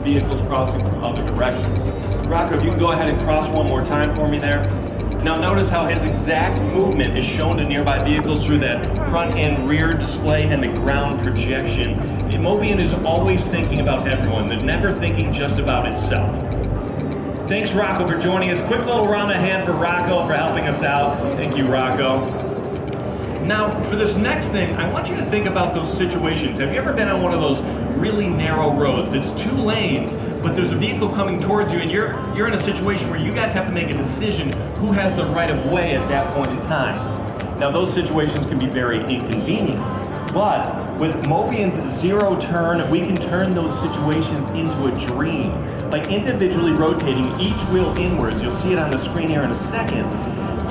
Vehicles crossing from other directions. Rocco, if you can go ahead and cross one more time for me there. Now notice how his exact movement is shown to nearby vehicles through that front and rear display and the ground projection. Mobian is always thinking about everyone. They're never thinking just about itself. Thanks, Rocco, for joining us. Quick little round of hand for Rocco for helping us out. Thank you, Rocco. Now, for this next thing, I want you to think about those situations. Have you ever been on one of those really narrow roads that's 2 lanes, but there's a vehicle coming towards you and you're in a situation where you guys have to make a decision who has the right of way at that point in time? Now, those situations can be very inconvenient, but with Mobian's zero turn, we can turn those situations into a dream. By individually rotating each wheel inwards, you'll see it on the screen here in a second,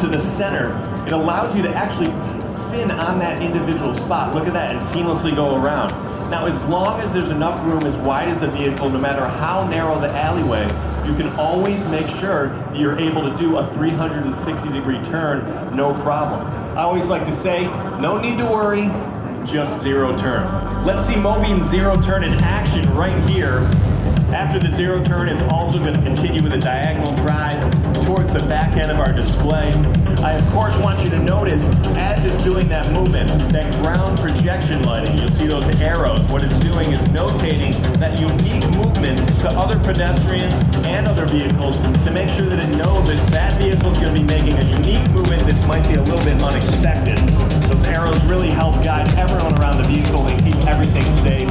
to the center, it allows you to actually spin on that individual spot. Look at that, and seamlessly go around. Now, as long as there's enough room as wide as the vehicle, no matter how narrow the alleyway, you can always make sure that you're able to do a 360-degree turn, no problem. I always like to say, no need to worry, just zero turn. Let's see Mobian's zero turn in action right here. After the zero turn, it's also going to continue with a diagonal drive towards the back end of our display. I, of course, want you to notice, as it's doing that movement, that ground projection lighting, you'll see those arrows. What it's doing is notating that unique movement to other pedestrians and other vehicles to make sure that it knows that that vehicle is going to be making a unique movement that might be a little bit unexpected. Those arrows really help guide everyone around the vehicle and keep everything safe.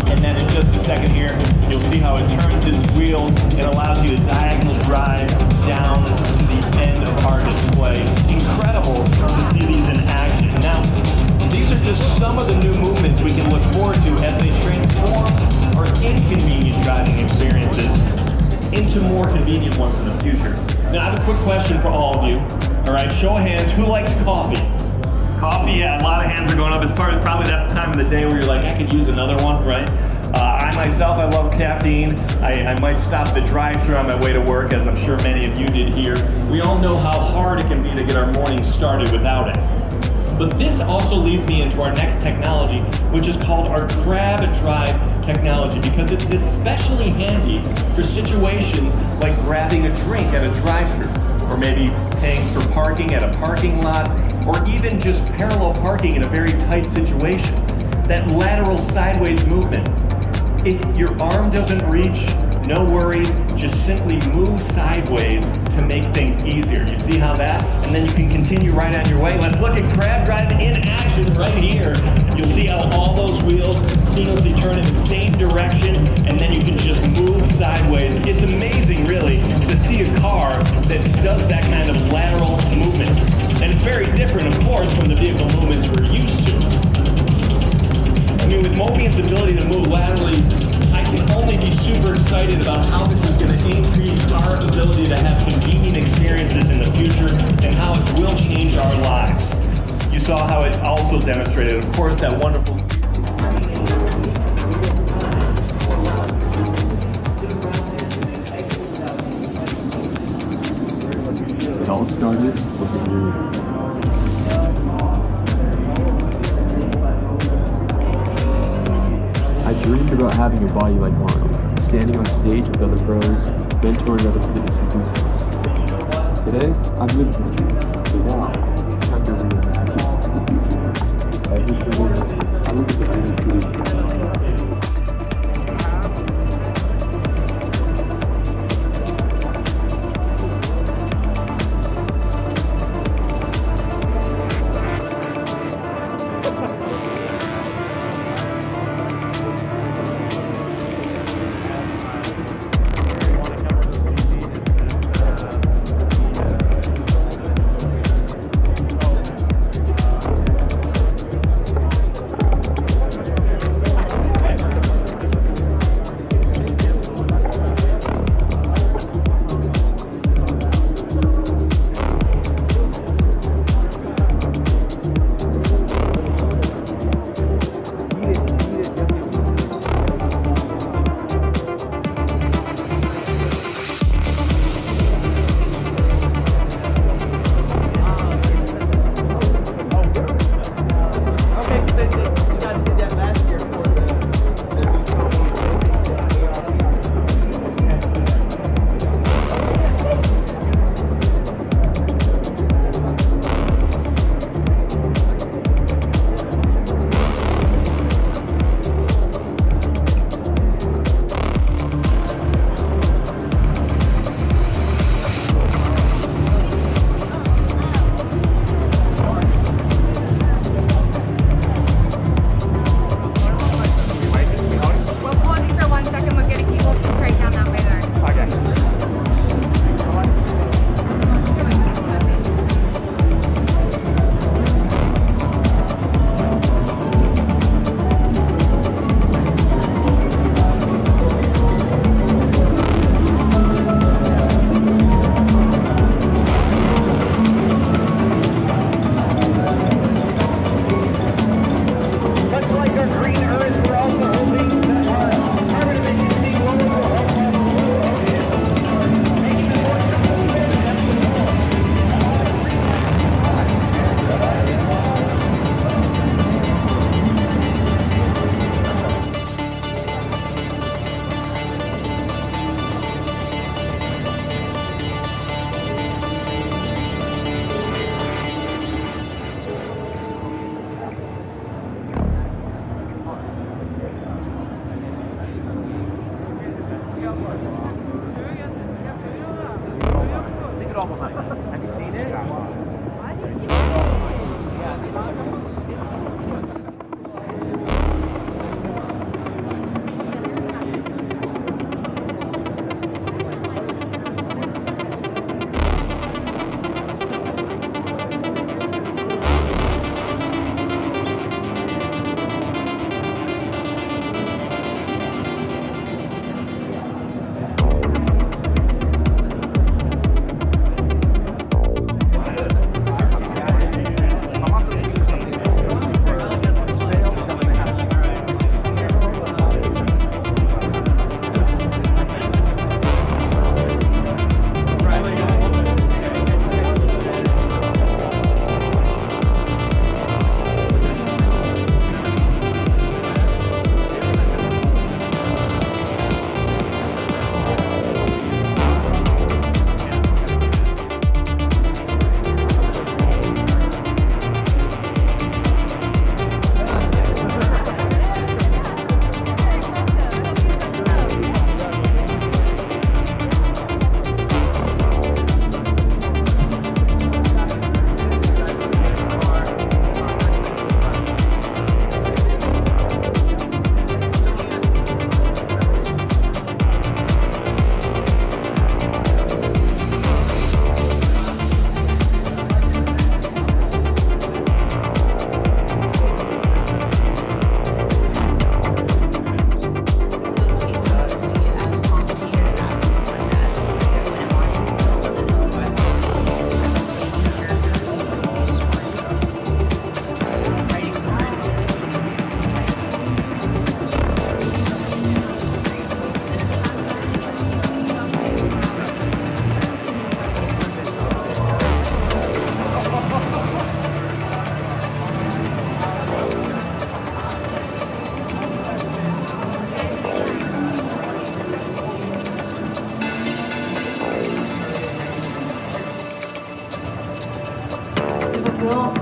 And then in just a second here, you'll see how it turns its wheel. It allows you to diagonal drive down to the end of our display. Incredible to see these in action. Now, these are just some of the new movements we can look forward to as they transform our inconvenient driving experiences into more convenient ones in the future. Now, I have a quick question for all of you. All right, show of hands, who likes coffee? Coffee, yeah, a lot of hands are going up. It's probably that time of the day where you're like, I could use another one, right? I myself, I love caffeine. I might stop the drive-thru on my way to work, as I'm sure many of you did here. We all know how hard it can be to get our morning started without it. But this also leads me into our next technology, which is called our grab and drive technology, because it's especially handy for situations like grabbing a drink at a drive-thru, or maybe paying for parking at a parking lot, or even just parallel parking in a very tight situation. That lateral sideways movement. If your arm doesn't reach, no worries, just simply move sideways to make things easier. You see how that? And then you can continue right on your way. Let's look at grab drive in action right here. You'll see how all those wheels seamlessly turn in the same direction, and then you can just move sideways. It's amazing, really, to see a car that does that kind of lateral movement. And it's very different, of course, from the vehicle movements we're used to. I mean, with Mobian's ability to move laterally, I can only be super excited about how this is going to increase our ability to have convenient experiences in the future and how it will change our lives. You saw how it also demonstrated, of course, that wonderful... It all started with a dream. I dreamed about having a body like Arnold, standing on stage with other pros, mentoring other fitness enthusiasts. Today, I've lived the dream, so now, it's time to reimagine the future. Every single day, I look at the dream.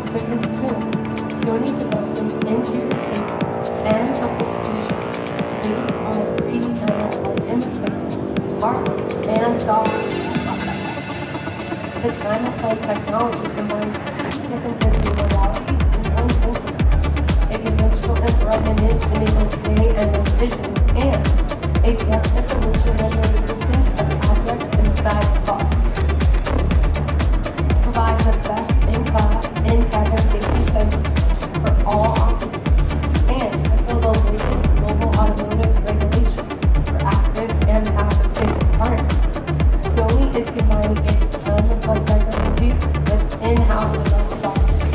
System 2, Sony's developing interior safety and public solutions based on a 3D camera-like image sensor, hardware, and software. The time-of-flight technology combines different sensing modalities in one sensor. A conventional infrared image enables day and night vision, and a depth information measuring the distance of objects inside the car. Provides the best-in-class in-cabin safety sensor for all occupants, and fulfill the latest global automotive regulations for active and passive safety requirements. Sony is combining its time-of-flight technology with in-house developed software.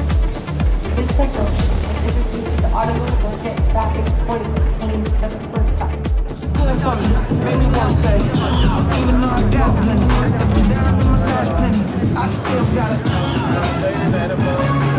This technology was introduced to the automotive market back in 2015 for the first time. Made me wanna say, even though I got plenty, down in my cash plenty, I still got it.